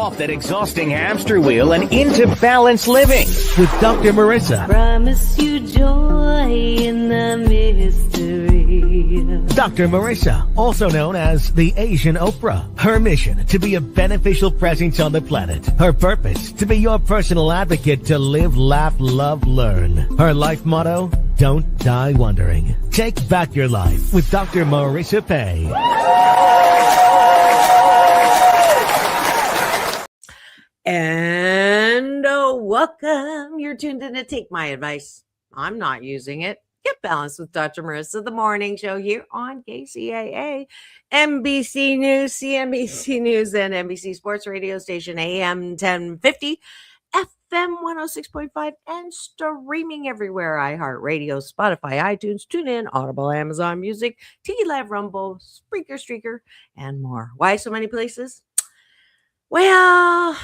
off that exhausting hamster wheel and into balanced living with Dr. Marissa. Promise you joy in the mystery. Dr. Marissa, also known as the Asian Oprah. Her mission, to be a beneficial presence on the planet. Her purpose, to be your personal advocate to live, laugh, love, learn. Her life motto, don't die wondering. Take back your life with Dr. Marissa Pei. And welcome. You're tuned in to Take My Advice. I'm not using it. Get Balanced with Dr. Marissa, the morning show here on KCAA, NBC News, CNBC News, and NBC Sports Radio Station AM 1050, FM 106.5, and streaming everywhere. iHeartRadio, Spotify, iTunes, TuneIn, Audible, Amazon Music, Tiki Live, Rumble, Streaker, and more. Why so many places? Well,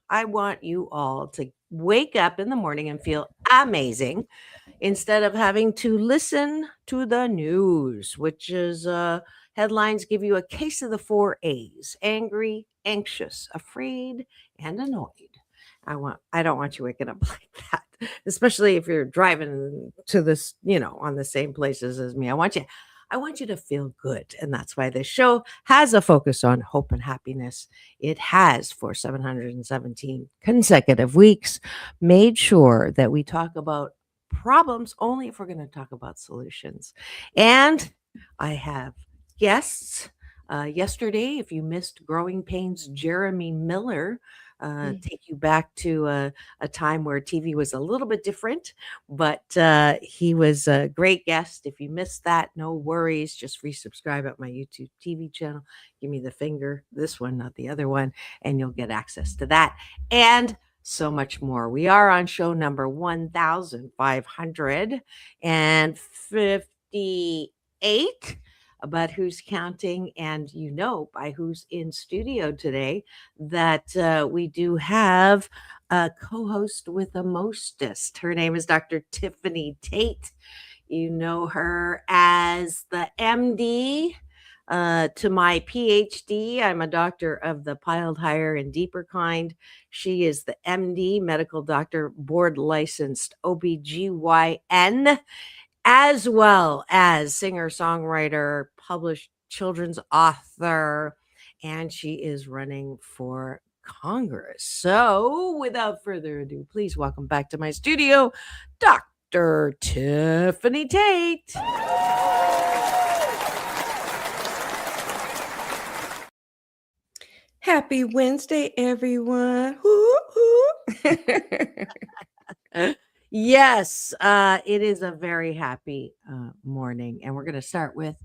I want you all to wake up in the morning and feel amazing instead of having to listen to the news, which is headlines give you a case of the 4 A's: angry, anxious, afraid, and annoyed. I don't want you waking up like that, especially if you're driving to this, on the same places as me. I want you to feel good. And that's why this show has a focus on hope and happiness. It has, for 717 consecutive weeks, made sure that we talk about problems only if we're going to talk about solutions. And I have guests. Yesterday, if you missed Growing Pains, Jeremy Miller, take you back to a time where TV was a little bit different, but he was a great guest. If you missed that, no worries. Just resubscribe at my YouTube TV channel. Give me the finger, this one, not the other one, and you'll get access to that and so much more. We are on show number 1558. But who's counting? And by who's in studio today that we do have a co-host with the mostest. Her name is Dr. Tiffanie Tate. You know her as the MD to my PhD. I'm a doctor of the piled higher and deeper kind. She is the MD, medical doctor, board licensed OBGyn, as well as singer-songwriter, published children's author, and she is running for Congress. So without further ado, please welcome back to my studio, Dr. Tiffanie Tate. Happy Wednesday, everyone. Hoo, hoo. Yes, it is a very happy morning, and we're going to start with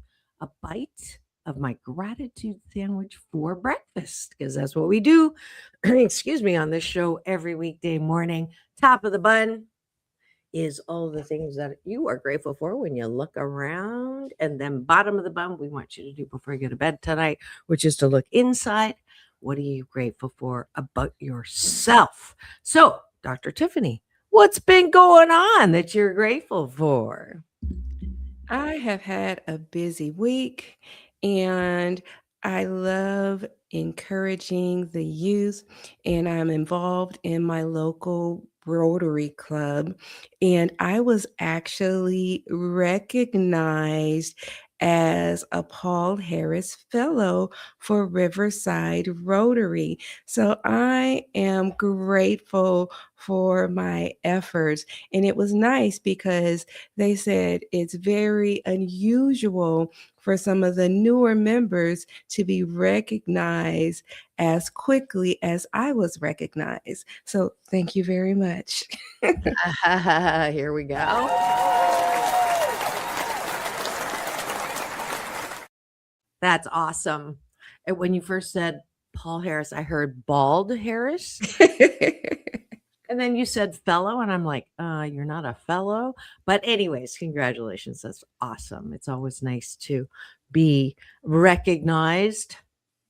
a bite of my gratitude sandwich for breakfast, because that's what we do, excuse me, on this show every weekday morning. Top of the bun is all the things that you are grateful for when you look around, and then bottom of the bun, we want you to do before you go to bed tonight, which is to look inside. What are you grateful for about yourself? So, Dr. Tiffanie, what's been going on that you're grateful for? I have had a busy week, and I love encouraging the youth, and I'm involved in my local Rotary Club, and I was actually recognized as a Paul Harris Fellow for Riverside Rotary. So I am grateful for my efforts. And it was nice because they said it's very unusual for some of the newer members to be recognized as quickly as I was recognized. So thank you very much. Here we go. That's awesome. And when you first said Paul Harris, I heard Bald Harris. And then you said fellow, and I'm like, you're not a fellow. But anyways, congratulations. That's awesome. It's always nice to be recognized.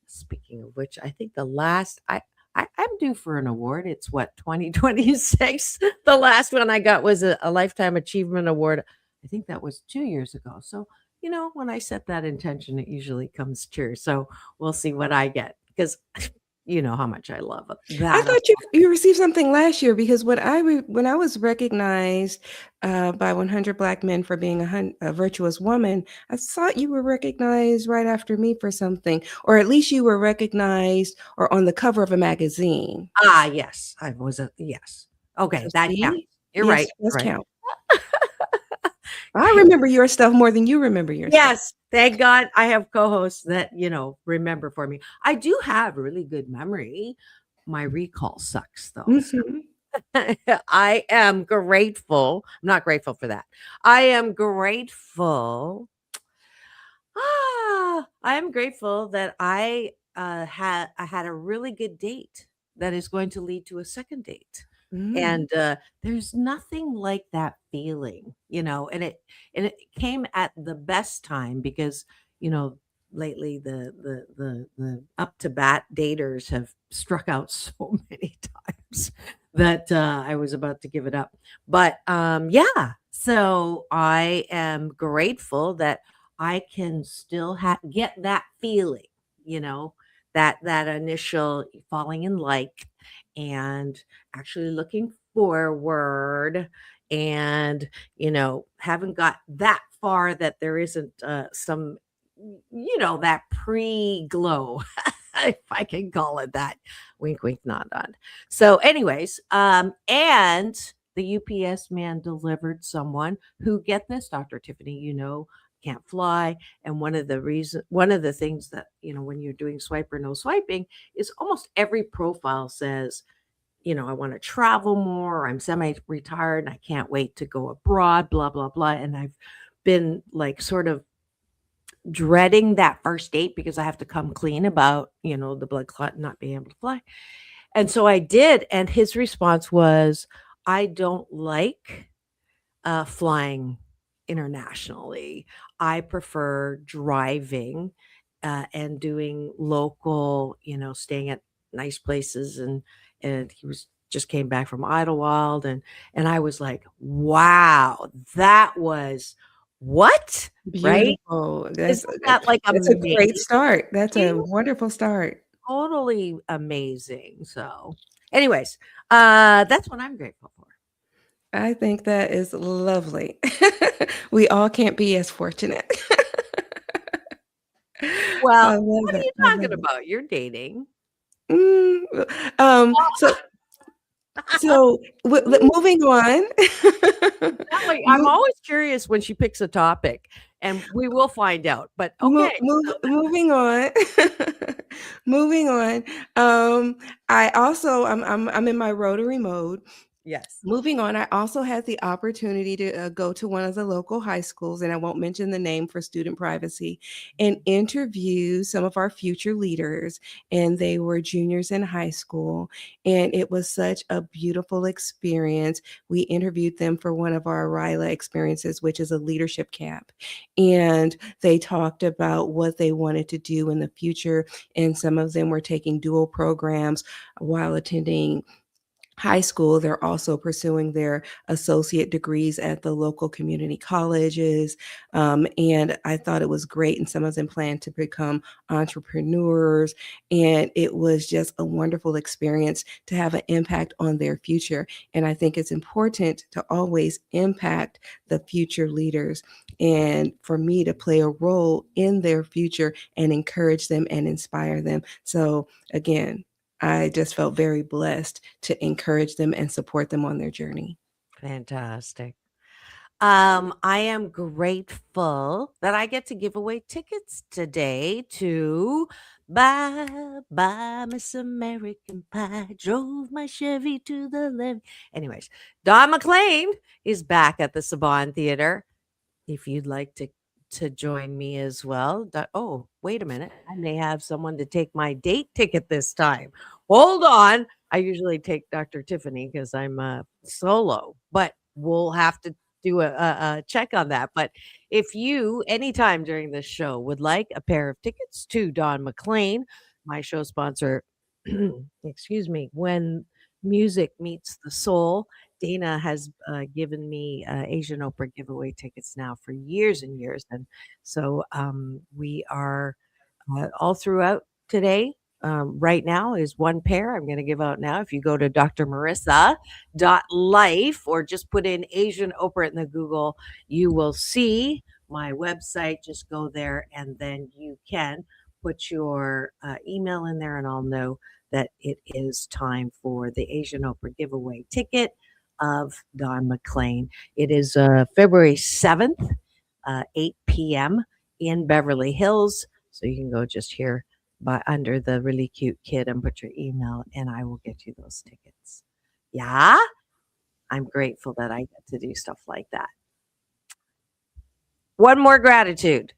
Speaking of which, I think the last, I'm due for an award. It's 2026. The last one I got was a Lifetime Achievement Award. I think that was 2 years ago. So, when I set that intention, it usually comes true. So we'll see what I get, because you know how much I love I that. thought you received something last year because when I was recognized by 100 Black Men for being a virtuous woman, I thought you were recognized right after me for something, or at least you were recognized or on the cover of a magazine. Yes, I was yes. Okay, So that counts. see, You're yes, right. it does You're right. count. I remember your stuff more than you remember your stuff. Yes, thank God I have co-hosts that, remember for me. I do have really good memory. My recall sucks though. Mhm. I am grateful. I'm not grateful for that. I am grateful. I am grateful that I had a really good date that is going to lead to a second date. Mm. And there's nothing like that feeling, and it came at the best time because, you know, lately the up to bat daters have struck out so many times that I was about to give it up. But yeah, so I am grateful that I can still get that feeling, you know, that initial falling in like and actually looking forward and, haven't got that far that there isn't some, that pre-glow, if I can call it that. Wink, wink, nod, nod. So, anyways, and the UPS man delivered someone who, get this, Dr. Tiffany, can't fly. And one of the things that, when you're doing swipe or no swiping is almost every profile says, I want to travel more, I'm semi-retired, and I can't wait to go abroad, blah, blah, blah. And I've been like sort of dreading that first date because I have to come clean about, the blood clot not being able to fly. And so I did. And his response was, I don't like flying internationally. I prefer driving and doing local, staying at nice places. And he was just came back from Idlewild, and I was like, wow, that was what? Right? Beautiful. Isn't that like That's a great amazing? start. That's a wonderful start. Totally amazing. So, anyways, that's what I'm grateful for. I think that is lovely. We all can't be as fortunate. Well, I love what are it. you I talking love it. about? You're dating. Mm, so moving on. I'm Mo- always curious when she picks a topic, and we will find out. But okay, moving on. Moving on. I'm in my rotary mode. yes. Moving on, I also had the opportunity to go to one of the local high schools, and I won't mention the name for student privacy, and interview some of our future leaders. And they were juniors in high school. And it was such a beautiful experience. We interviewed them for one of our RILA experiences, which is a leadership camp. And they talked about what they wanted to do in the future. And some of them were taking dual programs while attending high school. They're also pursuing their associate degrees at the local community colleges. And I thought it was great. And some of them plan to become entrepreneurs. And it was just a wonderful experience to have an impact on their future. And I think it's important to always impact the future leaders and for me to play a role in their future and encourage them and inspire them. So again, I just felt very blessed to encourage them and support them on their journey. Fantastic. I am grateful that I get to give away tickets today to Bye Bye Miss American Pie. Drove my Chevy to the levee. Anyways, Don McLean is back at the Saban Theater. If you'd like to join me as well. Oh, wait a minute. I may have someone to take my date ticket this time. Hold on. I usually take Dr. Tiffany because I'm solo, but we'll have to do a check on that. But if you, anytime during this show, would like a pair of tickets to Don McLean, my show sponsor, excuse me, when music meets the soul, Dana has given me Asian Oprah giveaway tickets now for years and years. And so we are all throughout today right now is one pair I'm going to give out now. If you go to drmarissa.life or just put in Asian Oprah in the Google, you will see my website. Just go there and then you can put your email in there and I'll know that it is time for the Asian Oprah giveaway ticket of Don McLean. It is February 7th, 8 p.m. in Beverly Hills. So you can go just here by under the really cute kid and put your email and I will get you those tickets. Yeah. I'm grateful that I get to do stuff like that. One more gratitude.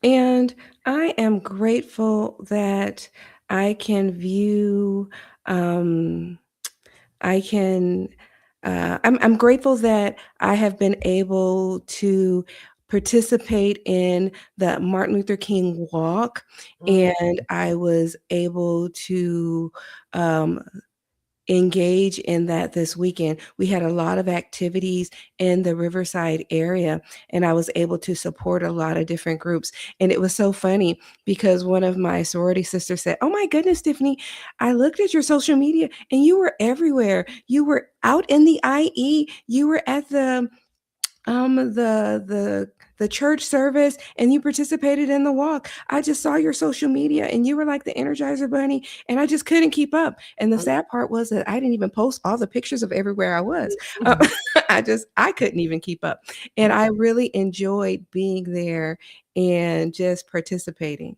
And I am grateful that I can view, I'm grateful that I have been able to participate in the Martin Luther King walk, and I was able to engage in that this weekend. We had a lot of activities in the Riverside area, and I was able to support a lot of different groups. And it was so funny because one of my sorority sisters said, "Oh my goodness, Tiffanie, I looked at your social media and you were everywhere. You were out in the IE, you were at the church service, and you participated in the walk. I just saw your social media and you were like the Energizer Bunny, and I just couldn't keep up." And the sad part was that I didn't even post all the pictures of everywhere I was. I couldn't even keep up. And I really enjoyed being there and just participating.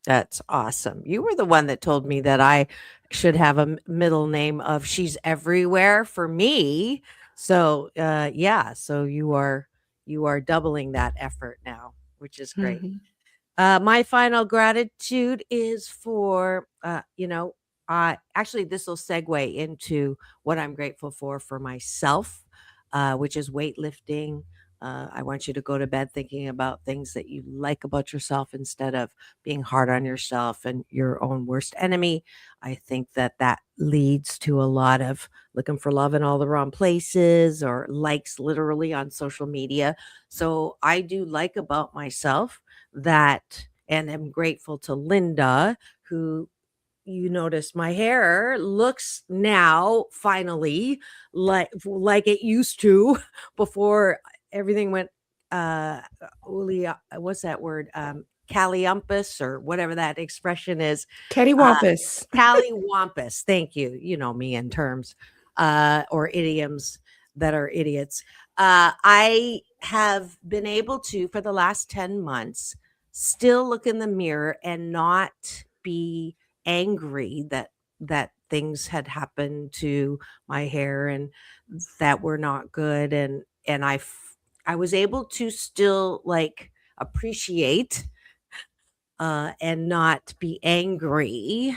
That's awesome. You were the one that told me that I should have a middle name of She's Everywhere for me. So yeah, so you are doubling that effort now, which is great. My final gratitude is for actually this will segue into what I'm grateful for myself, which is weightlifting. I want you to go to bed thinking about things that you like about yourself instead of being hard on yourself and your own worst enemy. I think that leads to a lot of looking for love in all the wrong places or likes literally on social media. So I do like about myself that, and I'm grateful to Linda, who you notice my hair looks now finally like it used to before everything went what's that word, calliompus or whatever that expression is, Cattywampus. calliompus. Thank you. You know me in terms or idioms that are idiots. I have been able to, for the last 10 months, still look in the mirror and not be angry that things had happened to my hair and that were not good, and I was able to still like appreciate and not be angry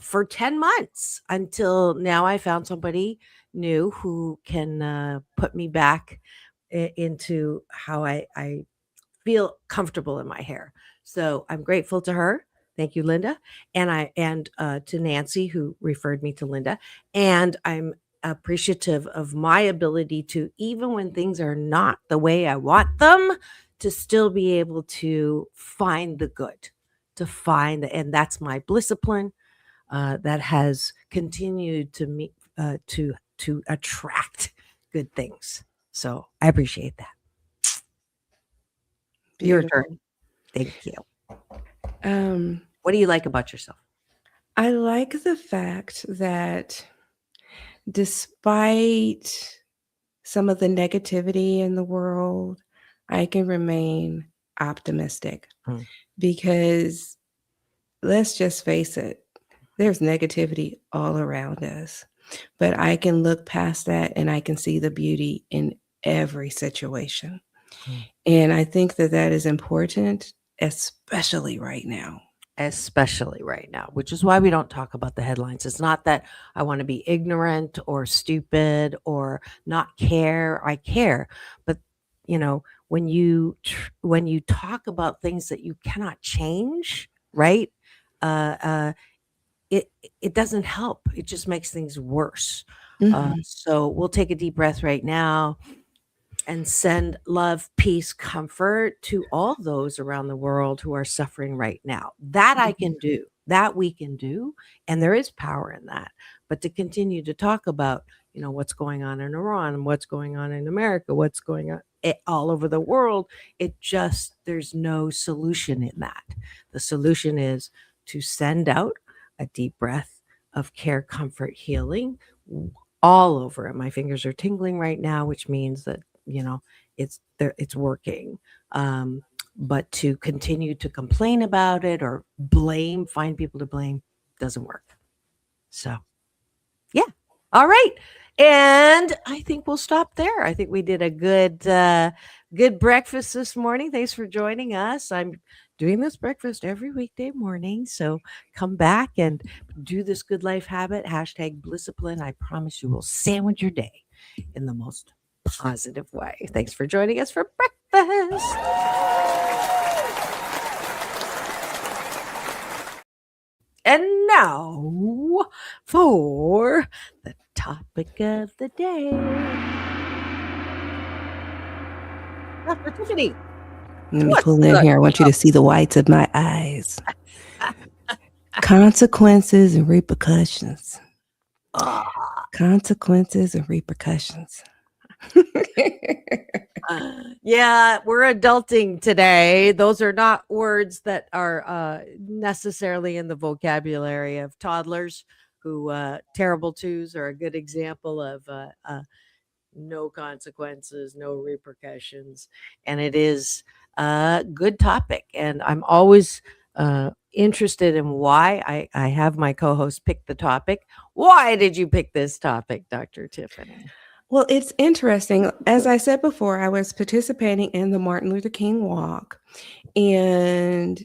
for 10 months until now I found somebody new who can put me back into how I feel comfortable in my hair. So I'm grateful to her. Thank you, Linda. And to Nancy, who referred me to Linda. And I'm appreciative of my ability to, even when things are not the way I want them, to still be able to find the good, and that's my discipline that has continued to me to attract good things. So I appreciate that. Your turn. Thank you. What do you like about yourself? I like the fact that despite some of the negativity in the world, I can remain optimistic because let's just face it, there's negativity all around us, but I can look past that and I can see the beauty in every situation. And I think that is important, especially right now. Especially right now, which is why we don't talk about the headlines. It's not that I want to be ignorant or stupid or not care. I care. But, when you talk about things that you cannot change, right? It doesn't help. It just makes things worse. So we'll take a deep breath right now and send love, peace, comfort to all those around the world who are suffering right now. That I can do. that we can do, and there is power in that. But to continue to talk about, what's going on in Iran, what's going on in America, what's going on all over the world, there's no solution in that. The solution is to send out a deep breath of care, comfort, healing all over it. My fingers are tingling right now, which means that, it's there, it's working. But to continue to complain about it or find people to blame, doesn't work. So, yeah. All right. And I think we'll stop there. I think we did a good breakfast this morning. Thanks for joining us. I'm doing this breakfast every weekday morning. So come back and do this good life habit, #Blisscipline. I promise you will sandwich your day in the most positive way. Thanks for joining us for breakfast. And now for the topic of the day. Dr. Tiffanie. Let me pull in here. I want you to see the whites of my eyes. Consequences and repercussions. Consequences and repercussions. Yeah, we're adulting today. Those are not words that are necessarily in the vocabulary of toddlers who terrible twos are a good example of no consequences, no repercussions. And it is a good topic. And I'm always interested in why I have my co-host pick the topic. Why did you pick this topic, Dr. Tiffanie? Well, it's interesting. As I said before, I was participating in the Martin Luther King Walk, and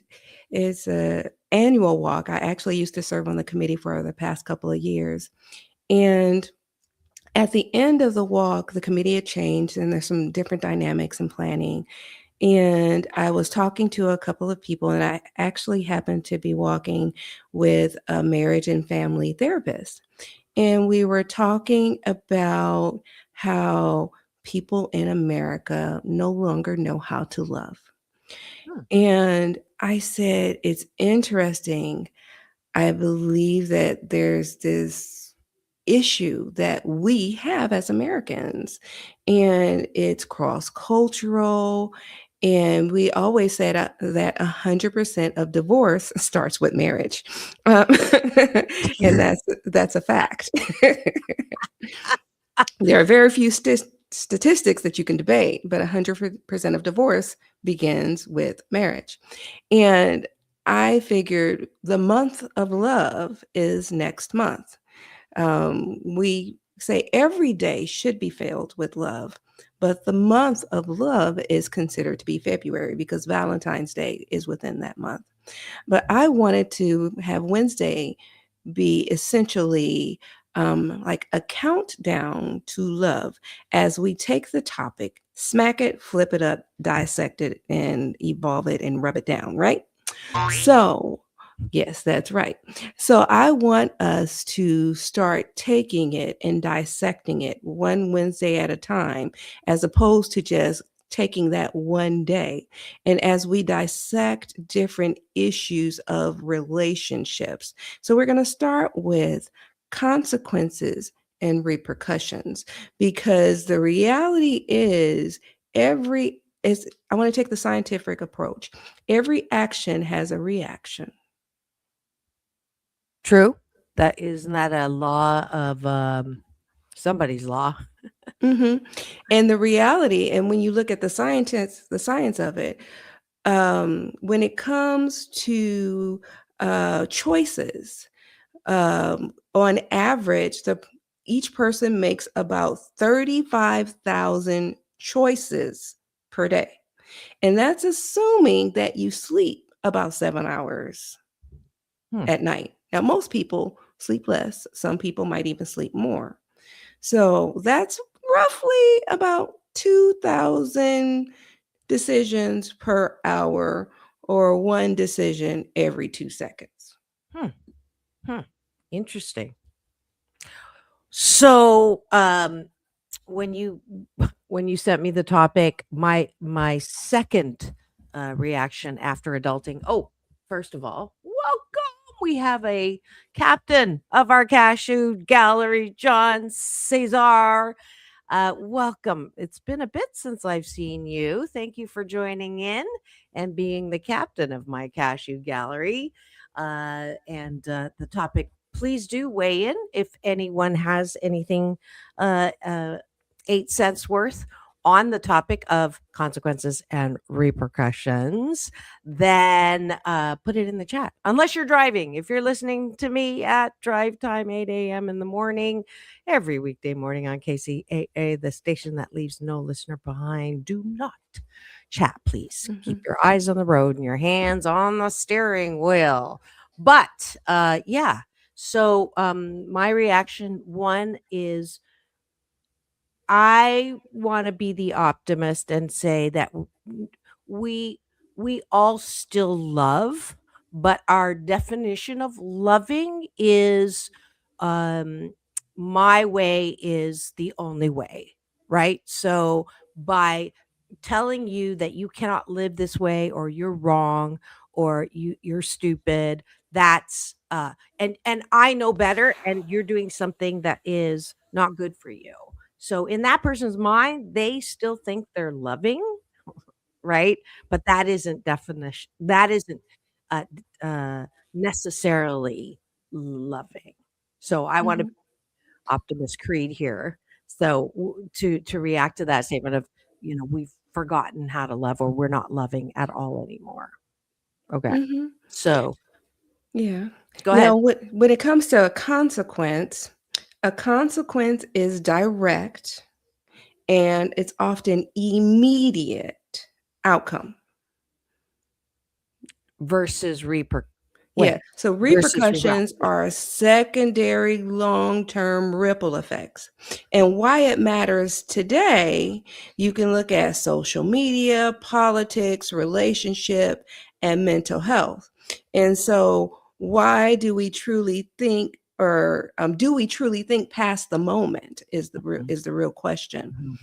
it's an annual walk. I actually used to serve on the committee for the past couple of years. And at the end of the walk, the committee had changed, and there's some different dynamics and planning. And I was talking to a couple of people, and I actually happened to be walking with a marriage and family therapist. And we were talking about how people in America no longer know how to love. And I said, it's interesting. I believe that there's this issue that we have as Americans, and it's cross-cultural. And we always said that 100% of divorce starts with marriage. And that's a fact. There are very few statistics that you can debate, but 100% of divorce begins with marriage. And I figured the month of love is next month. We say every day should be filled with love, but the month of love is considered to be February because Valentine's Day is within that month. But I wanted to have Wednesday be essentially like a countdown to love as we take the topic, smack it, flip it up, dissect it, and evolve it and rub it down, right? So, yes, that's right. So I want us to start taking it and dissecting it one Wednesday at a time, as opposed to just taking that one day. And as we dissect different issues of relationships. So we're going to start with consequences and repercussions, because the reality is I want to take the scientific approach. Every action has a reaction. True. Isn't that a law of somebody's law? Mm-hmm. And the reality, and when you look at the science of it, when it comes to choices, on average, each person makes about 35,000 choices per day. And that's assuming that you sleep about 7 hours at night. Now, most people sleep less. Some people might even sleep more. So that's roughly about 2,000 decisions per hour, or one decision every 2 seconds. Interesting. So when you sent me the topic, my second reaction after adulting, first of all, we have a captain of our cashew gallery, John Cesar. Welcome. It's been a bit since I've seen you. Thank you for joining in and being the captain of my cashew gallery. The topic, please do weigh in if anyone has anything 8 cents worth on the topic of consequences and repercussions, then put it in the chat. Unless you're driving. If you're listening to me at drive time, 8 a.m. in the morning, every weekday morning on KCAA, the station that leaves no listener behind, do not chat, please. Keep your eyes on the road and your hands on the steering wheel. But yeah, so my reaction one is, I want to be the optimist and say that we all still love, but our definition of loving is my way is the only way, right? So by telling you that you cannot live this way, or you're wrong, or you're stupid, that's and I know better, and you're doing something that is not good for you. So in that person's mind, they still think they're loving, right? But that isn't definition. That isn't uh, necessarily loving. So I want to be optimist creed here. So to react to that statement of, we've forgotten how to love, or we're not loving at all anymore. Okay. So Yeah. go ahead. Now, when it comes to a consequence is direct, and it's often immediate outcome. Versus Yeah. So versus repercussions are secondary long-term ripple effects. And why it matters today, you can look at social media, politics, relationship, and mental health. And so why do we truly think, or do we truly think past the moment is the real question.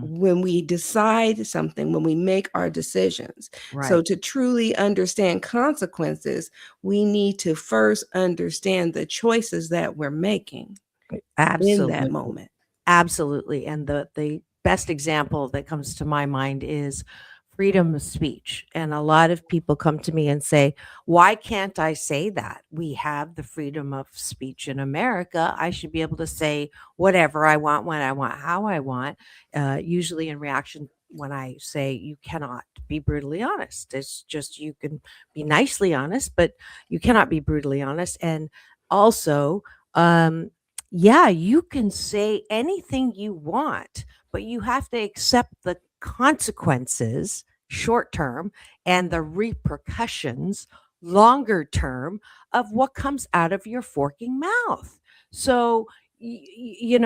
When we decide something, when we make our decisions. Right. So to truly understand consequences, we need to first understand the choices that we're making in that moment. Absolutely. And the best example that comes to my mind is freedom of speech. And a lot of people come to me and say, why can't I say that? We have the freedom of speech in America. I should be able to say whatever I want, when I want, how I want. Usually in reaction, when I say you cannot be brutally honest, it's just, you can be nicely honest, but you cannot be brutally honest. And also, yeah, you can say anything you want, but you have to accept the consequences short term and the repercussions longer term of what comes out of your forking mouth. So you're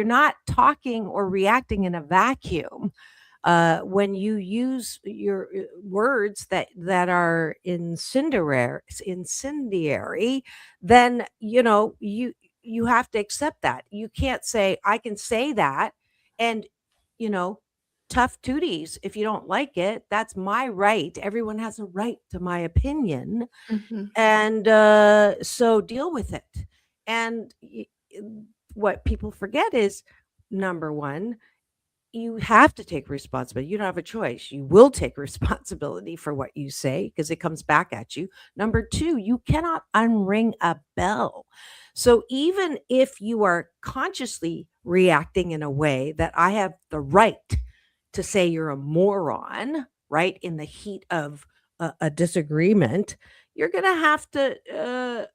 not talking or reacting in a vacuum. When you use your words that are incendiary, then you have to accept that. You can't say, I can say that, and tough tooties. If you don't like it, that's my right. Everyone has a right to my opinion. And so deal with it. And what people forget is, number one, you have to take responsibility. You don't have a choice. You will take responsibility for what you say, because it comes back at you. Number two, you cannot unring a bell. So even if you are consciously reacting in a way that I have the right to say you're a moron, right, in the heat of a disagreement, you're going to have to,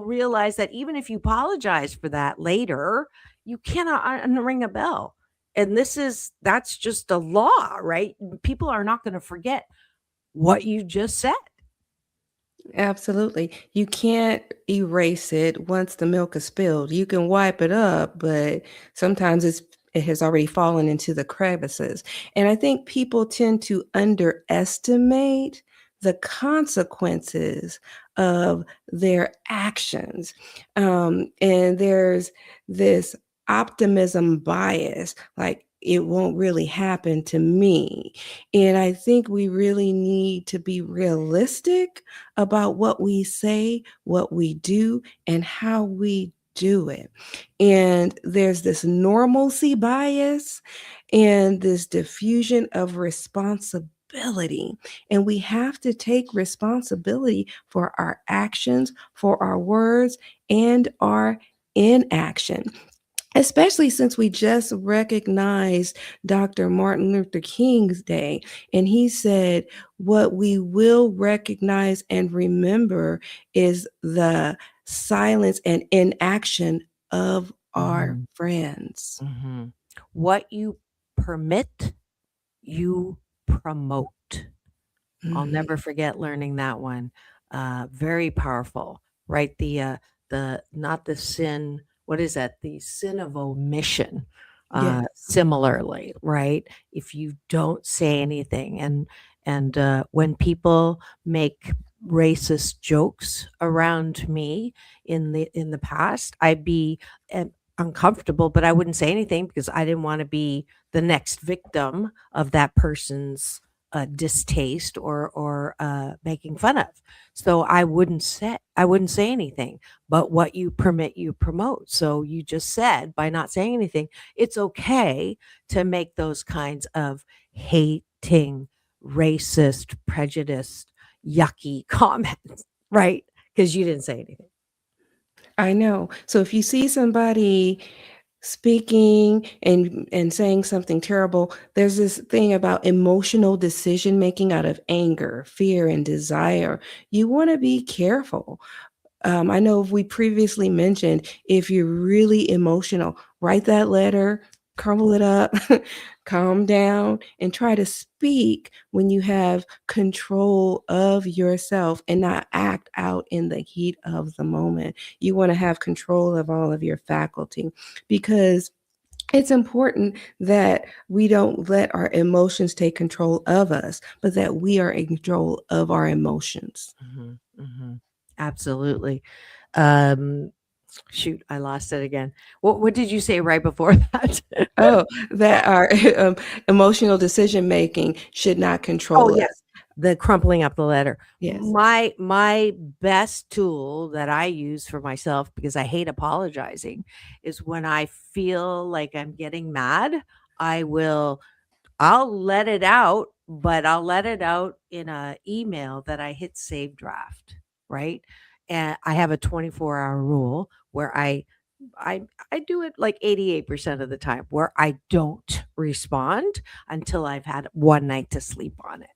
realize that even if you apologize for that later, you cannot unring a bell. And that's just a law, right? People are not going to forget what you just said. Absolutely. You can't erase it once the milk is spilled. You can wipe it up, but sometimes it has already fallen into the crevices. And I think people tend to underestimate the consequences of their actions. And there's this optimism bias, like it won't really happen to me. And I think we really need to be realistic about what we say, what we do, and how we do it. And there's this normalcy bias and this diffusion of responsibility. And we have to take responsibility for our actions, for our words, and our inaction. Especially since we just recognized Dr. Martin Luther King's Day, and he said, what we will recognize and remember is the silence and inaction of our Mhm. friends. Mhm. What you permit, you promote. I'll Mhm. never forget learning that one. Very powerful, right? The not the sin. What is that? The sin of omission. Yes. Similarly, right? If you don't say anything, and when people make racist jokes around me in the past, I'd be uncomfortable, but I wouldn't say anything because I didn't want to be the next victim of that person's distaste or making fun of. So I wouldn't say anything. But what you permit, you promote. So you just said by not saying anything, it's okay to make those kinds of hating, racist, prejudiced, yucky comments, right? Because you didn't say anything. I know. So if you see somebody speaking and saying something terrible, there's this thing about emotional decision making out of anger, fear, and desire. You want to be careful. I know we previously mentioned, if you're really emotional, write that letter, crumble it up, calm down, and try to speak when you have control of yourself and not act out in the heat of the moment. You want to have control of all of your faculty, because it's important that we don't let our emotions take control of us, but that we are in control of our emotions. Mhm, mhm. Absolutely. Um, Shoot, I lost it again. What did you say right before that? Oh, that our emotional decision making should not Oh, control yes. us. The crumpling up the letter. Yes. My best tool that I use for myself, because I hate apologizing, is when I feel like I'm getting mad, I'll let it out, but I'll let it out in a email that I hit save draft, right? And I have a 24-hour rule where I I do it like 88% of the time, where I don't respond until I've had one night to sleep on it.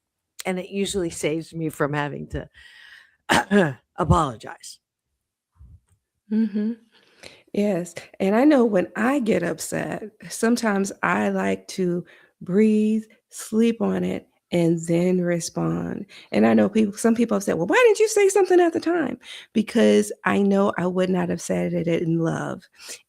And it usually saves me from having to apologize. Mhm. Yes, and I know when I get upset, sometimes I like to breathe, sleep on it, and then respond. And I know some people have said, "Well, why didn't you say something at the time?" Because I know I would not have said it in love.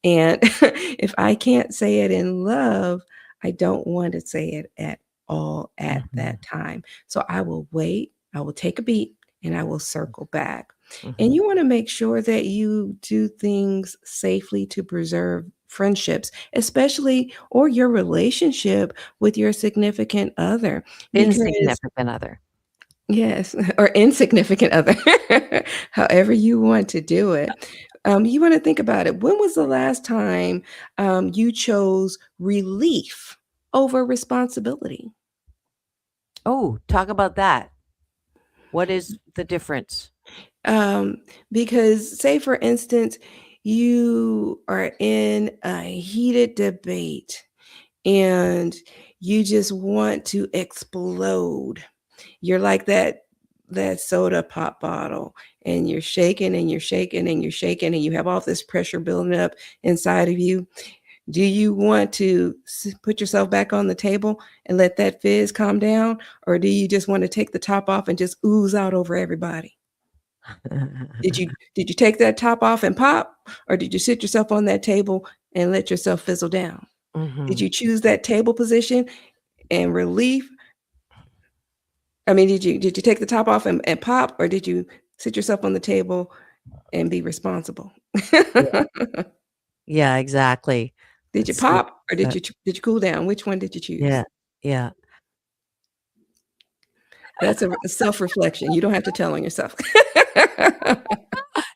And if I can't say it in love, I don't want to say it at all at Mhm, that time. So I will wait, I will take a beat, and I will circle back. And mhm. you want to make sure that you do things safely to preserve friendships, especially or your relationship with your significant other. Because, Insignificant other. yes, or insignificant other, however you want to do it. You want to think about it. When was the last time you chose relief over responsibility? Oh, talk about that. What is the difference? Um, because say for instance, you are in a heated debate and you just want to explode. You're like that soda pop bottle, and you're shaking and you're shaking and you're shaking and you have all this pressure building up inside of you. Do you want to put yourself back on the table and let that fizz calm down, or do you just want to take the top off and just ooze out over everybody? Did you take that top off and pop, or did you sit yourself on that table and let yourself fizzle down? Did Mhm. you choose that table position and relief? I mean, did you take the top off and pop, or did you sit yourself on the table and be responsible? Yeah, exactly. Did you pop or did you cool down? Which one did you choose? Yeah. That's a self-reflection. You don't have to tell on yourself.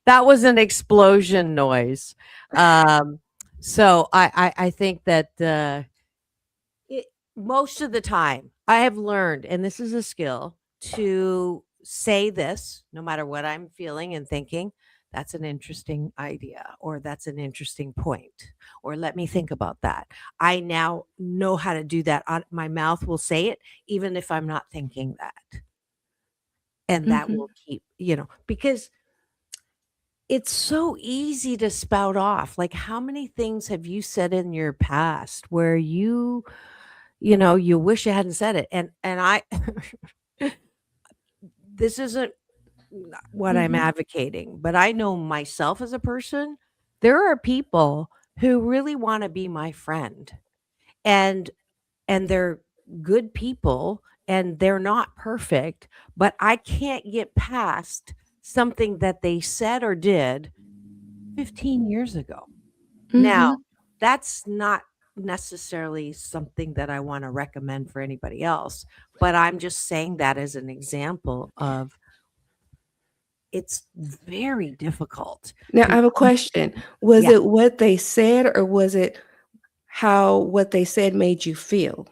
That was an explosion noise. So I think that most of the time I have learned, and this is a skill, to say this no matter what I'm feeling and thinking. That's an interesting idea, or that's an interesting point, or let me think about that. I now know how to do that. My mouth will say it even if I'm not thinking that. And that will keep, because it's so easy to spout off. Like, how many things have you said in your past where you wish you hadn't said it? And I, this isn't what I'm advocating, but I know myself as a person. There are people who really want to be my friend, and they're good people, and they're not perfect, but I can't get past something that they said or did 15 years ago. Now, that's not necessarily something that I want to recommend for anybody else, but I'm just saying that as an example of, it's very difficult. Now, I have a question. Was it what they said, or was it how what they said made you feel?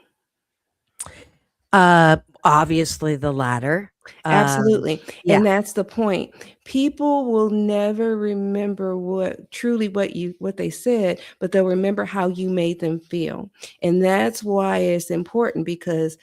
Obviously the latter. Absolutely. And that's the point. People will never remember what they said, but they'll remember how you made them feel. And that's why it's important, because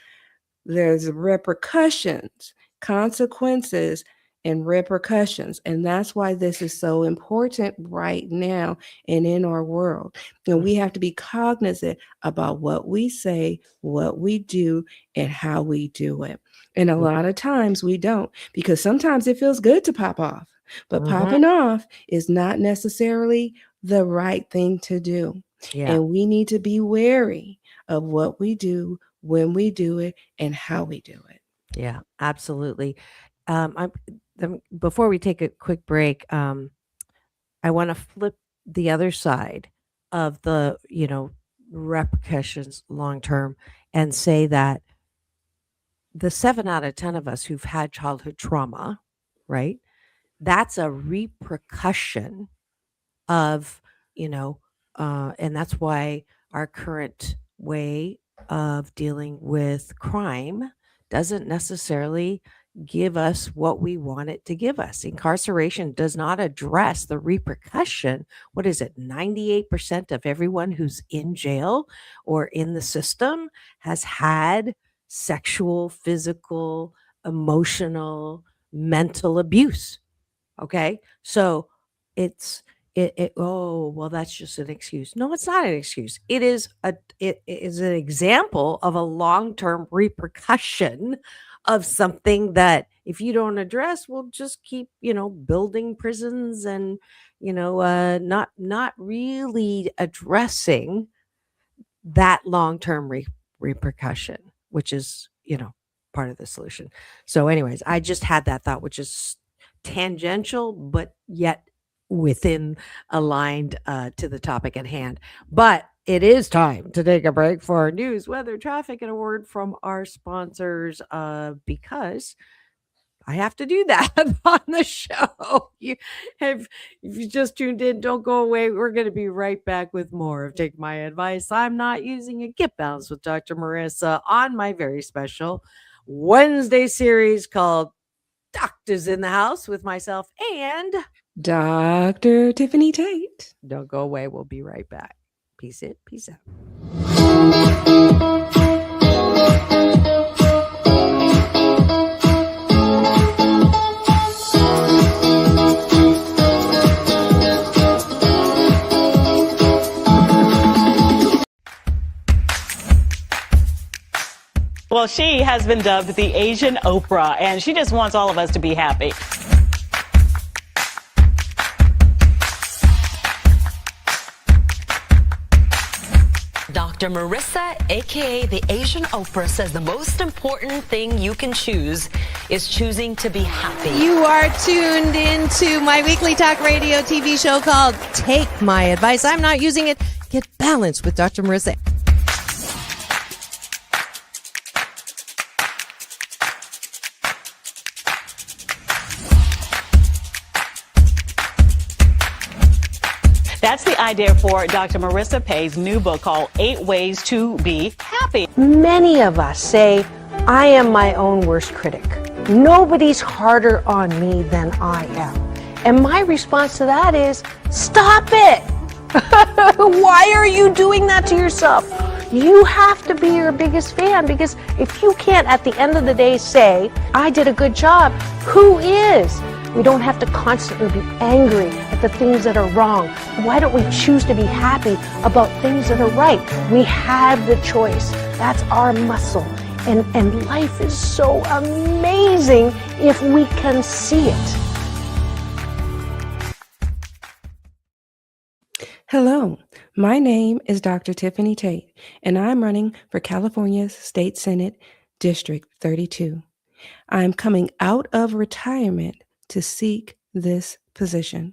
there's repercussions, consequences, and repercussions. And that's why this is so important right now and in our world. We have to be cognizant about what we say, what we do, and how we do it. And a lot of times we don't, because sometimes it feels good to pop off, but popping off is not necessarily the right thing to do. And we need to be wary of what we do, when we do it, and how we do it. Yeah, absolutely. Before we take a quick break, I want to flip the other side of the, repercussions long term, and say that the 7 out of 10 of us who've had childhood trauma, right? That's a repercussion of, and that's why our current way of dealing with crime doesn't necessarily give us what we want it to give us. Incarceration does not address the repercussion. What is it? 98% of everyone who's in jail or in the system has had sexual, physical, emotional, mental abuse. Okay. So that's just an excuse. No, it's not an excuse. It is an example of a long-term repercussion of something that, if you don't address, we'll just keep, building prisons and, not really addressing that long-term repercussion, which is, part of the solution. So anyways, I just had that thought, which is tangential, but yet within aligned to the topic at hand. But it is time to take a break for our news, weather, traffic, and a word from our sponsors, because I have to do that on the show. If you just tuned in, don't go away. We're going to be right back with more of Take My Advice. I'm Not Using It. Get Balanced with Dr. Marissa on my very special Wednesday series called Doctors in the House with myself and Dr. Tiffanie Tate. Don't go away. We'll be right back. Peace out. Well, she has been dubbed the Asian Oprah, and she just wants all of us to be happy. Dr. Marissa, aka the Asian Oprah, says the most important thing you can choose is choosing to be happy. You are tuned into my weekly talk radio TV show called Take My Advice. I'm Not Using It. get balanced with Dr. Marissa. That's the idea for Dr. Marissa Pei's new book called 8 Ways to Be Happy. Many of us say, I am my own worst critic. Nobody's harder on me than I am. And my response to that is, stop it! Why are you doing that to yourself? You have to be your biggest fan, because if you can't at the end of the day say, I did a good job, who is? We don't have to constantly be angry at the things that are wrong. Why don't we choose to be happy about things that are right? We have the choice. That's our muscle. And life is so amazing if we can see it. Hello, my name is Dr. Tiffanie Tate, and I'm running for California's State Senate District 32. I'm coming out of retirement to seek this position.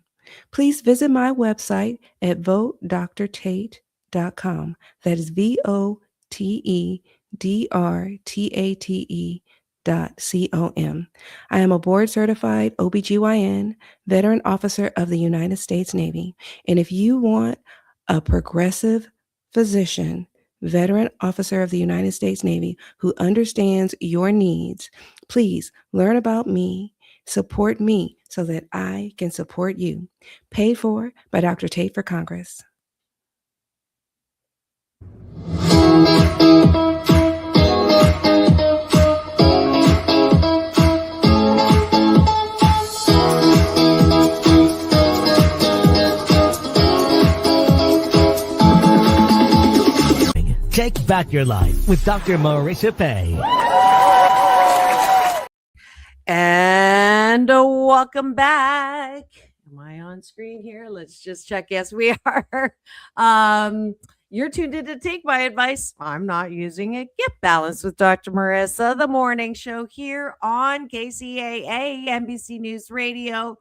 Please visit my website at votedrtate.com. That is VOTEDRTATE.com. I am a board certified OBGyn, veteran officer of the United States Navy. And if you want a progressive physician, veteran officer of the United States Navy who understands your needs, please learn about me. Support me so that I can support you. Paid for by Dr. Tate for Congress. Take back your life with Dr. Marissa Pei. And welcome back. Am I on screen here? Let's just check. Yes, we are. You're tuned in to Take My Advice. I'm not using it. Get balanced with Dr. Marissa, the morning show here on KCAA, NBC News Radio,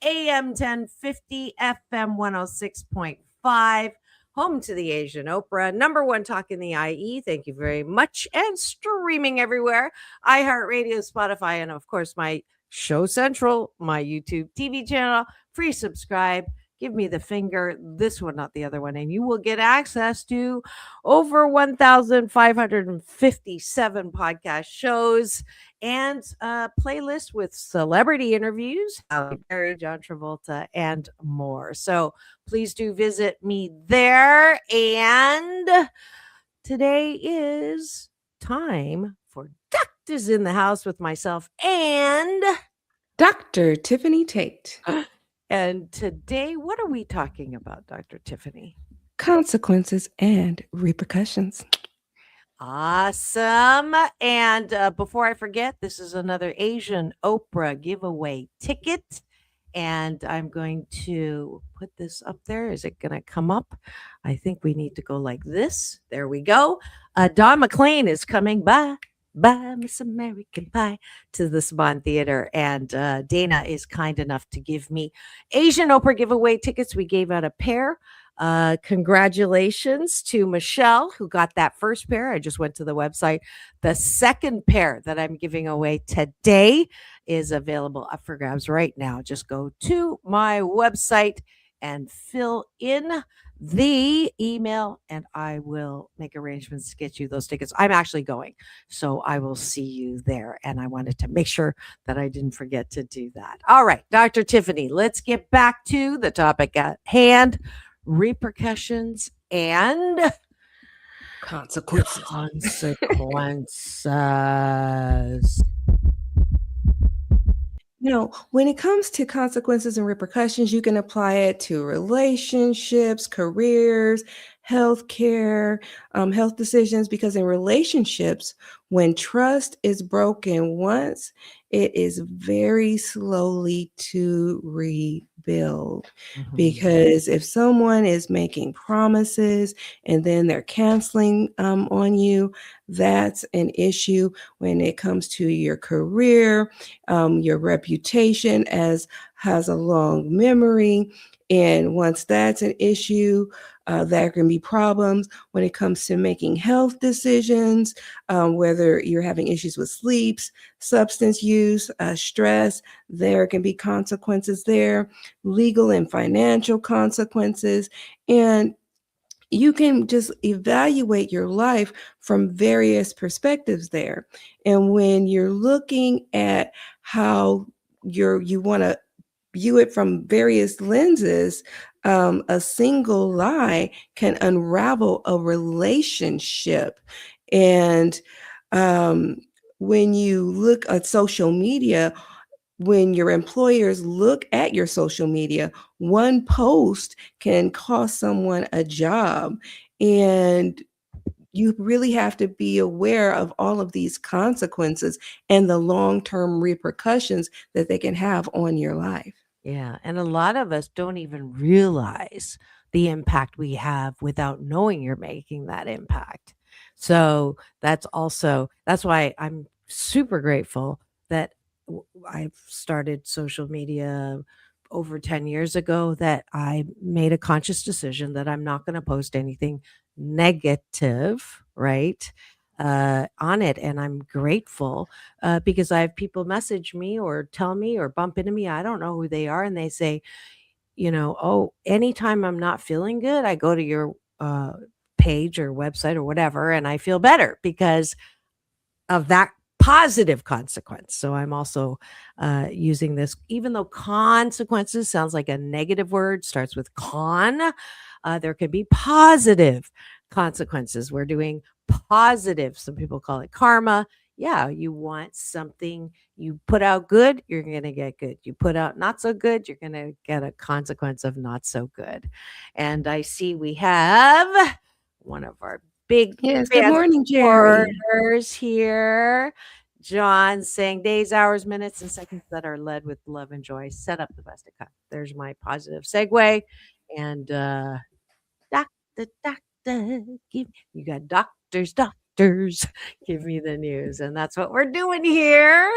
AM 1050, FM 106.5. Home to the Asian Oprah, number one talk in the IE. Thank you very much. And streaming everywhere. iHeartRadio, Spotify, and of course, my Show Central, my YouTube TV channel. Free subscribe. Give me the finger. This one, not the other one. And you will get access to over 1,557 podcast shows and a playlist with celebrity interviews, Halle Berry, John Travolta, and more. So please do visit me there. And today is time for Doctors in the House with myself and Dr. Tiffanie Tate. And today, what are we talking about, Dr. Tiffanie? Consequences and repercussions. Awesome. And before I forget, this is another Asian Oprah giveaway ticket. And I'm going to put this up there. Is it going to come up? I think we need to go like this. There we go. Don McLean is coming by Miss American Pie to the Saban Theater. And Dana is kind enough to give me Asian Oprah giveaway tickets. We gave out a pair. Congratulations to Michelle, who got that first pair. I just went to the website. The second pair that I'm giving away today is available up for grabs right now. Just go to my website and fill in the email, and I will make arrangements to get you those tickets. I'm actually going, so I will see you there. And I wanted to make sure that I didn't forget to do that. All right, Dr. Tiffanie, let's get back to the topic at hand. Repercussions and consequences. You know, when it comes to consequences and repercussions, you can apply it to relationships, careers, healthcare, health decisions, because in relationships, when trust is broken once, it is very slowly to rebuild. Because if someone is making promises and then they're canceling on you, that's an issue when it comes to your career, your reputation has a long memory. And once that's an issue, There can be problems when it comes to making health decisions, whether you're having issues with sleeps, substance use, stress. There can be consequences there, legal and financial consequences. And you can just evaluate your life from various perspectives there. And when you're looking at how you want to view it from various lenses, a single lie can unravel a relationship. And when you look at social media, when your employers look at your social media, one post can cost someone a job. And you really have to be aware of all of these consequences and the long-term repercussions that they can have on your life. Yeah. And a lot of us don't even realize the impact we have without knowing you're making that impact. So that's why I'm super grateful that I've started social media over 10 years ago, that I made a conscious decision that I'm not going to post anything negative, right? On it. And I'm grateful because I have people message me or tell me or bump into me. I don't know who they are. And they say, oh, anytime I'm not feeling good, I go to your page or website or whatever, and I feel better because of that positive consequence. So I'm also using this, even though consequences sounds like a negative word, starts with con, there can be positive consequences. We're doing positive. Some people call it karma. Yeah, you want something, you put out good, you're going to get good. You put out not so good, you're going to get a consequence of not so good. And I see we have one of our big Yes, good morning, Jerry. here. John saying days, hours, minutes, and seconds that are led with love and joy. Set up the best of cut. There's my positive segue. And doctor, you got doctors, give me the news. And that's what we're doing here.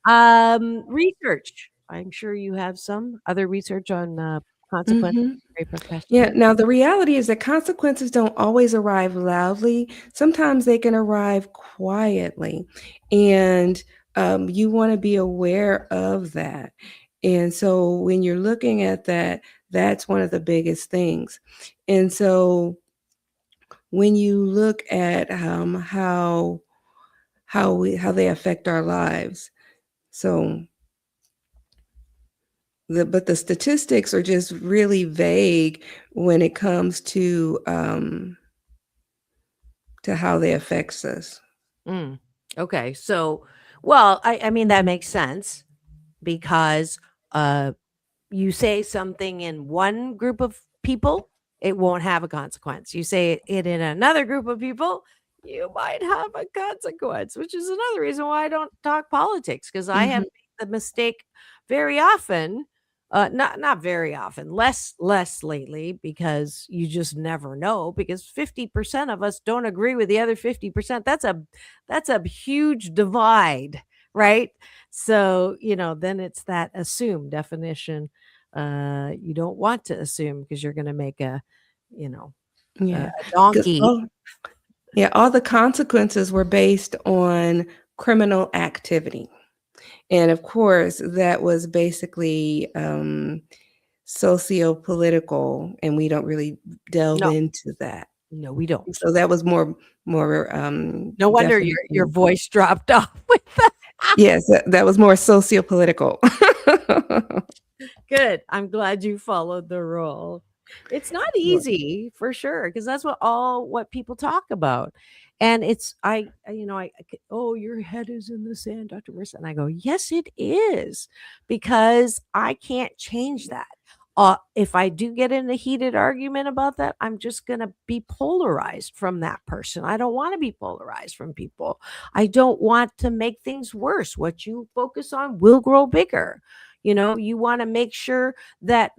Research. I'm sure you have some other research on consequences, repercussions. Yeah. Now, the reality is that consequences don't always arrive loudly. Sometimes they can arrive quietly. And you want to be aware of that. And so when you're looking at that, that's one of the biggest things. And so when you look at how they affect our lives, but the statistics are just really vague when it comes to how they affects us. Okay. So, well, I mean, that makes sense because you say something in one group of people, it won't have a consequence. You say it in another group of people, you might have a consequence, which is another reason why I don't talk politics, because I have made the mistake very often. Not very often, less lately, because you just never know, because 50% of us don't agree with the other 50%. That's a huge divide, right? So, then it's that assume definition. You don't want to assume because you're going to make a donkey. All the consequences were based on criminal activity. And of course, that was basically socio-political, and we don't really delve into that. No, we don't. So that was more. No wonder your voice dropped off with that. Yes, that was more socio-political. Good. I'm glad you followed the rule. It's not easy for sure, because that's what people talk about. And it's, your head is in the sand, Dr. Marissa. And I go, yes, it is, because I can't change that. If I do get in a heated argument about that, I'm just going to be polarized from that person. I don't want to be polarized from people. I don't want to make things worse. What you focus on will grow bigger. You want to make sure that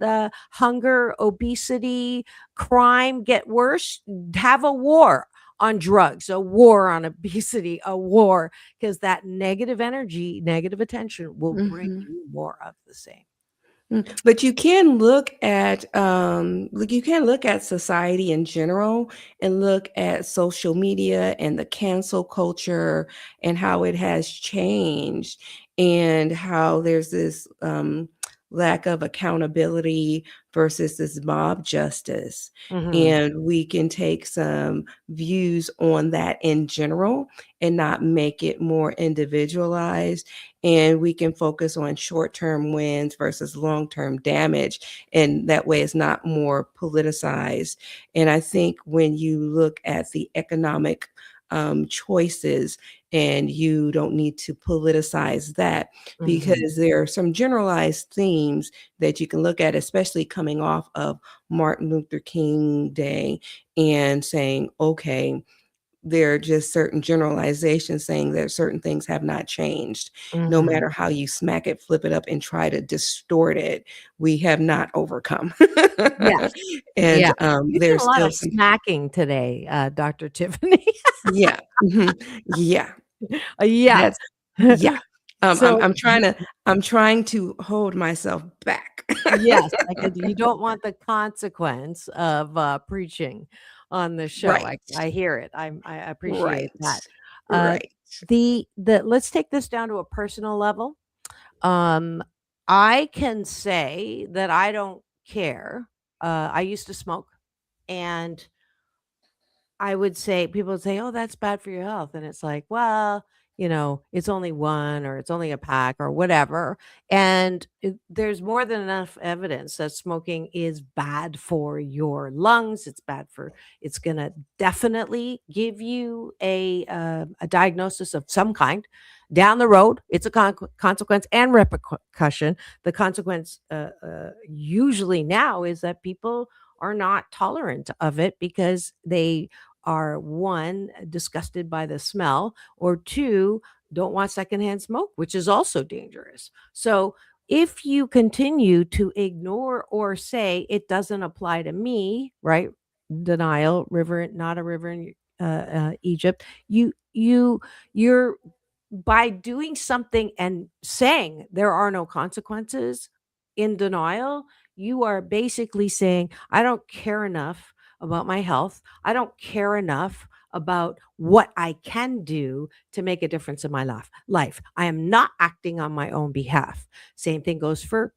hunger, obesity, crime get worse. Have a war on drugs, a war on obesity, a war, because that negative energy, negative attention will bring you more of the same. But you can look at society in general and look at social media and the cancel culture and how it has changed and how there's this lack of accountability versus this mob justice. Mhm. And we can take some views on that in general and not make it more individualized, and we can focus on short-term wins versus long-term damage, and that way it's not more politicized. And I think when you look at the economic choices, and you don't need to politicize that, because there are some generalized themes that you can look at, especially coming off of Martin Luther King Day, and saying, okay, there are just certain generalizations saying that certain things have not changed. No Mhm. matter how you smack it, flip it up, and try to distort it, we have not overcome. Yes. And Yeah. You did there's a lot still of some, smacking today, Dr. Tiffany. yeah, yeah, Yeah. that's, yeah. So I'm trying to hold myself back. yes, I could you don't want the consequence of, preaching on the show. Right, I hear it. I appreciate right, that. Uh, right. the let's take this down to a personal level. Um, I can say that I don't care. I used to smoke, and I would say people would say, "Oh, that's bad for your health." And it's like, "Well, it's only one or it's only a pack or whatever." And there's more than enough evidence that smoking is bad for your lungs. It's going to definitely give you a diagnosis of some kind down the road. It's a consequence and repercussion. The consequence usually now is that people are not tolerant of it because they are one, disgusted by the smell, or two, don't want secondhand smoke, which is also dangerous. So if you continue to ignore or say it doesn't apply to me, right? Denial, river, not a river in Egypt. You're by doing something and saying there are no consequences in denial, you are basically saying, I don't care enough about my health. I don't care enough about what I can do to make a difference in my life. I am not acting on my own behalf. Same thing goes for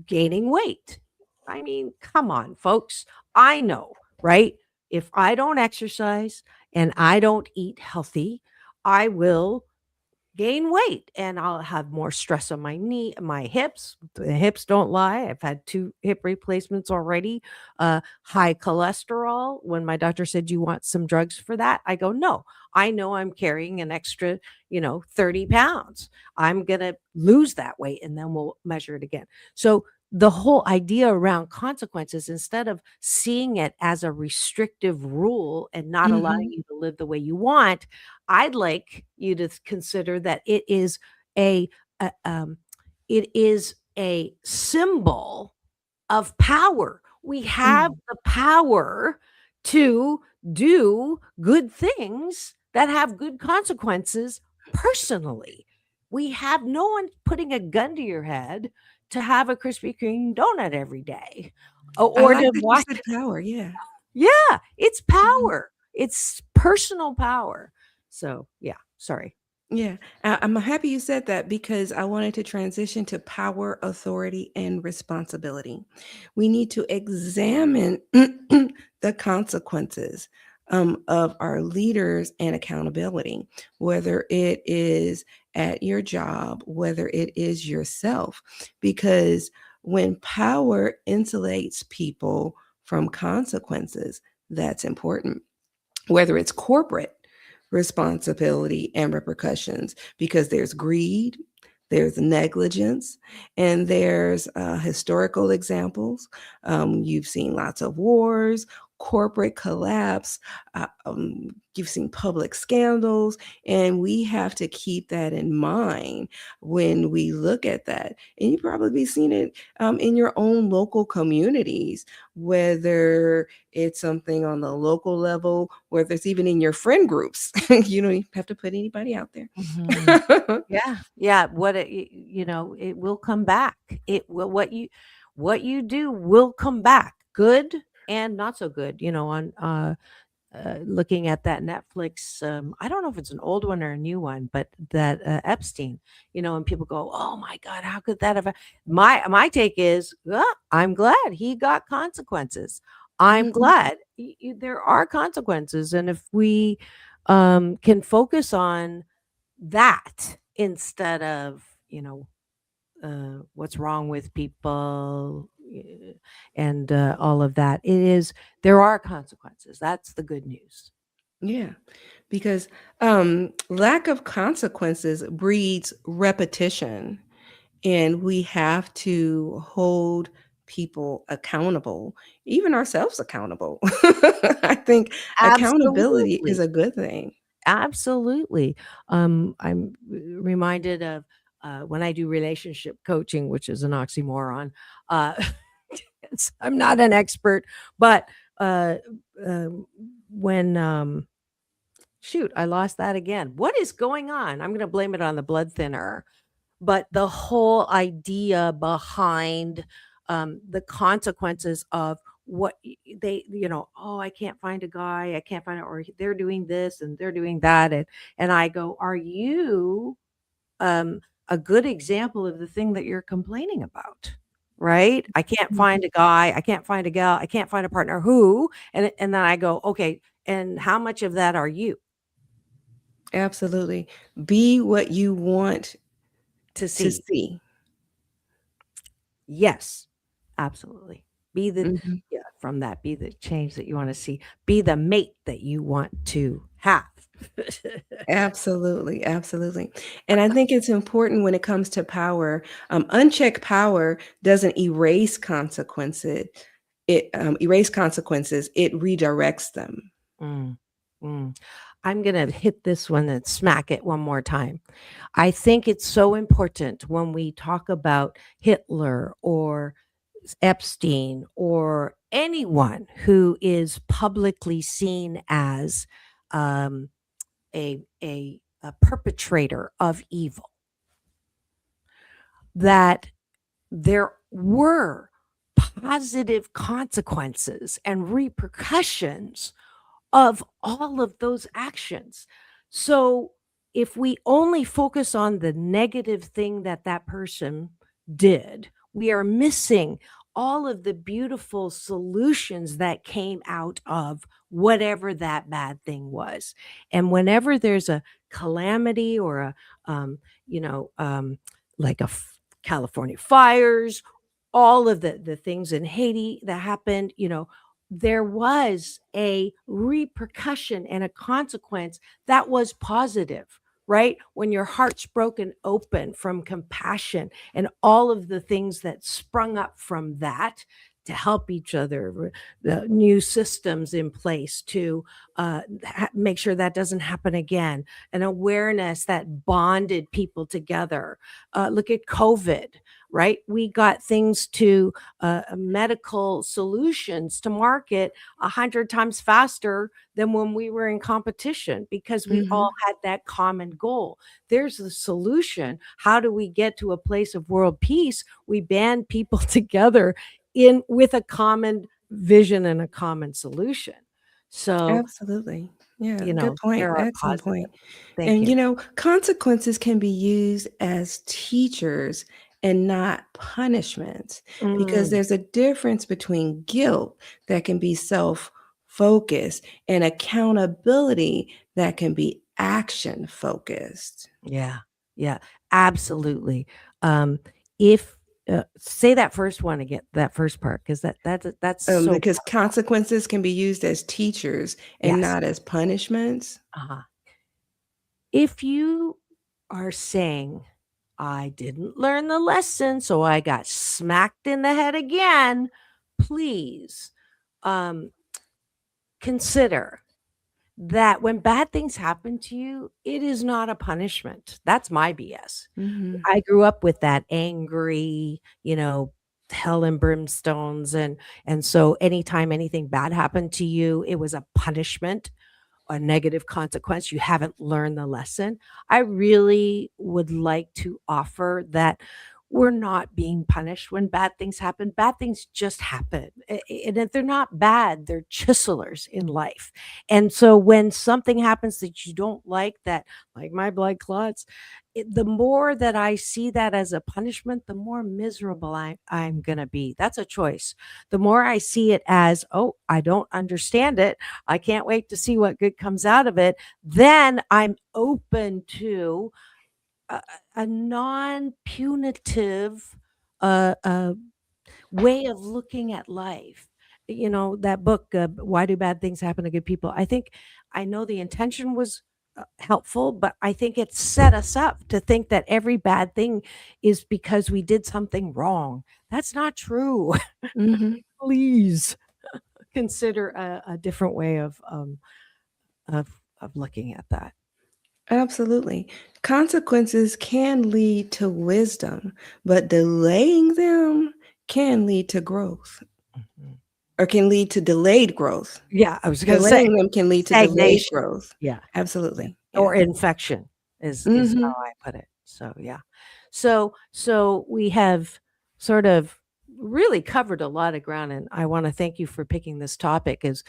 gaining weight. I mean, come on, folks. I know, right? If I don't exercise and I don't eat healthy, I will gain weight and I'll have more stress on my hips. The hips don't lie. I've had 2 hip replacements already. High cholesterol. When my doctor said, "You want some drugs for that?" I go, "No, I know I'm carrying an extra, 30 pounds. I'm going to lose that weight and then we'll measure it again." So the whole idea around consequences, instead of seeing it as a restrictive rule and not allowing Mhm. you to live the way you want, I'd like you to consider that a, a it is a symbol of power. We have Mm. the power to do good things that have good consequences personally. We have no one putting a gun to your head to have a Krispy Kreme donut every day I or like to that you watch. said power, yeah. Yeah, it's Mhm. power. It's personal power. So, yeah, sorry. Yeah, I'm happy you said that because I wanted to transition to power, authority, and responsibility. We need to examine the consequences of our leaders and accountability, whether it is at your job, whether it is yourself, because when power insulates people from consequences, that's important, whether it's corporate responsibility and repercussions, because there's greed, there's negligence, and there's historical examples. You've seen lots of wars, corporate collapse. You've seen public scandals, and we have to keep that in mind when we look at that. And you've probably seen it in your own local communities, whether it's something on the local level, whether it's even in your friend groups. You don't even have to put anybody out there. Yeah. What it will come back. It will, what you do will come back, good and not so good. On looking at that Netflix, I don't know if it's an old one or a new one, but that Epstein, and people go, "Oh my God, how could that have?" My take is, I'm glad he got consequences. I'm glad there are consequences, and if we can focus on that instead of what's wrong with people, and all of that, there are consequences. That's the good news. Yeah, because lack of consequences breeds repetition, and we have to hold people accountable, even ourselves accountable. I think accountability is Absolutely. a good thing. Absolutely. I'm reminded of when I do relationship coaching, which is an oxymoron. Uh, I'm not an expert, but when shoot, I lost that again. What is going on? I'm going to blame it on the blood thinner. But the whole idea behind the consequences of what oh, I can't find a guy, I can't find it, or they're doing this and they're doing that, and I go, are you a good example of the thing that you're complaining about? Right? I can't find a guy, I can't find a gal, I can't find a partner. Who? And then I go, okay, and how much of that are you Absolutely. Be what you want to to see? see. Yes, absolutely. Be the Mhm. Yeah, from that, be the change that you want to see. Be the mate that you want to have. Absolutely, absolutely. And I think it's important when it comes to power. Unchecked power doesn't erase consequences. It redirects them. Mm, mm. I'm going to hit this one and smack it one more time. I think it's so important when we talk about Hitler or Epstein or anyone who is publicly seen as um, a perpetrator of evil, that there were positive consequences and repercussions of all of those actions. So if we only focus on the negative thing that that person did, we are missing all of the beautiful solutions that came out of whatever that bad thing was. And whenever there's a calamity or you know, like California fires, all of the things in Haiti that happened, there was a repercussion and a consequence that was positive, right? When your heart's broken open from compassion and all of the things that sprung up from that to help each other, the new systems in place to make sure that doesn't happen again, an awareness that bonded people together. Look at COVID, right? We got things to medical solutions to market 100 times faster than when we were in competition because we all Mhm. had that common goal. There's the solution. How do we get to a place of world peace? We band people together in with a common vision and a common solution. So, Absolutely. Yeah, good there point. are Excellent positive. point. Thank And you. consequences can be used as teachers and not punishments, because Mm, there's a difference between guilt that can be self-focused and accountability that can be action focused. yeah. Yeah. Absolutely. If say that first one again, that first part, because that's so Because consequences can be used as teachers and yes. not as punishments. Uh-huh. If you are saying, I didn't learn the lesson, so I got smacked in the head again, please, um, consider that when bad things happen to you, it is not a punishment. That's my BS. Mhm. I grew up with that angry, hell and brimstones, and so anytime anything bad happened to you, it was a punishment, a negative consequence. You haven't learned the lesson. I really would like to offer that we're not being punished when bad things happen. Bad things just happen. And if they're not bad, they're chiselers in life. And so when something happens that you don't like, that like my blood clots, the more that I see that as a punishment, the more miserable I'm going to be. That's a choice. The more I see it as, oh, I don't understand it, I can't wait to see what good comes out of it, then I'm open to a non-punitive way of looking at life. That book, Why Do Bad Things Happen to Good People? I know the intention was helpful, but I think it set us up to think that every bad thing is because we did something wrong. That's not true. Mhm. Please consider a different way of looking at that. Absolutely. Consequences can lead to wisdom, but delaying them can lead to growth Mhm. or can lead to delayed growth. Yeah, I was going to say Delaying them can lead to delayed stagnation. growth. Yeah. Absolutely. Or Yeah. infection is Mhm. how I put it. So yeah. So we have sort of really covered a lot of ground, and I want to thank you for picking this topic. As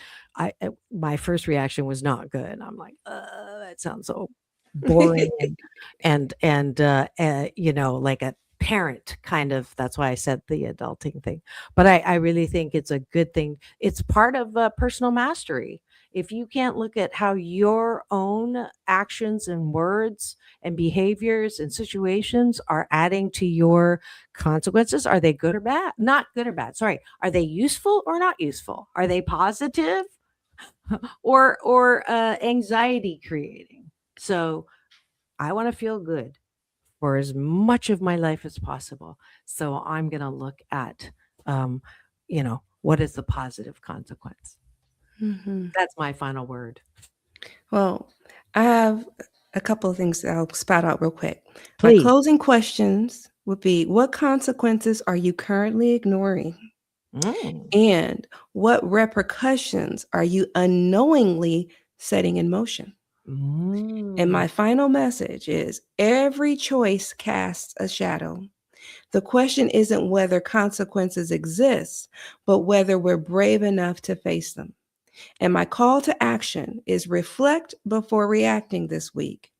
my first reaction was not good. I'm like, that sounds so boring and like a parent kind of. That's why I said the adulting thing. But I really think it's a good thing. It's part of personal mastery. If you can't look at how your own actions and words and behaviors and situations are adding to your consequences, are they good or bad? Not good or bad. Sorry. Are they useful or not useful? Are they positive or anxiety creating? So I want to feel good for as much of my life as possible. So I'm going to look at, what is the positive consequence? Mhm. That's my final word. Well, I have a couple of things that I'll spout out real quick. My Please. closing questions would be, what consequences are you currently ignoring? Mm. And what repercussions are you unknowingly setting in motion? And my final message is, every choice casts a shadow. The question isn't whether consequences exist, but whether we're brave enough to face them. And my call to action is, reflect before reacting this week.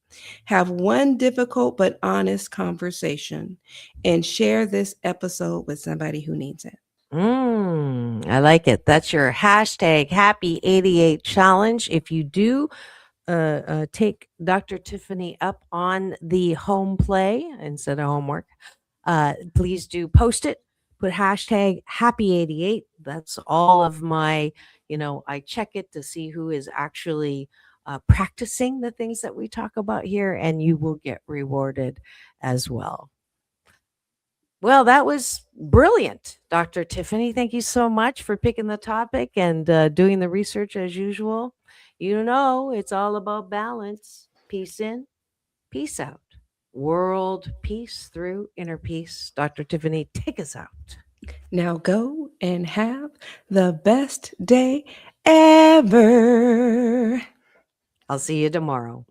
Have one difficult but honest conversation and share this episode with somebody who needs it. I like it. That's your hashtag Happy 88 challenge. If you do take Dr. Tiffanie up on the home play instead of homework, please do post it. Put hashtag Happy 88. That's all of my, I check it to see who is actually practicing the things that we talk about here, and you will get rewarded as well. Well, that was brilliant, Dr. Tiffanie. Thank you so much for picking the topic and doing the research as usual. It's all about balance. Peace in, peace out. World peace through inner peace. Dr. Tiffanie, take us out. Now go and have the best day ever. I'll see you tomorrow.